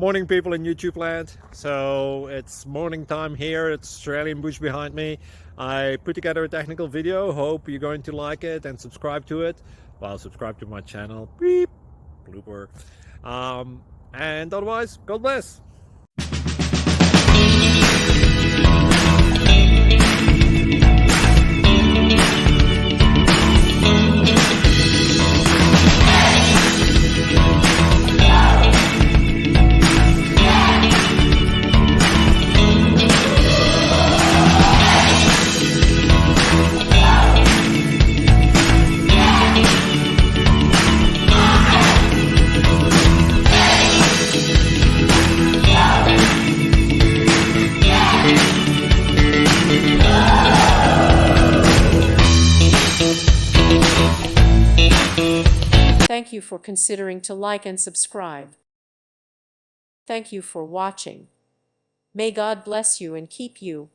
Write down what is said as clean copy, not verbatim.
Morning, people in YouTube land. So it's morning time here. It's Australian bush behind me. I put together a technical video. Hope you're going to like it and subscribe to it. Well, subscribe to my channel. Beep. Blooper. And otherwise, God bless. Thank you for considering to like and subscribe. Thank you for watching. May God bless you and keep you.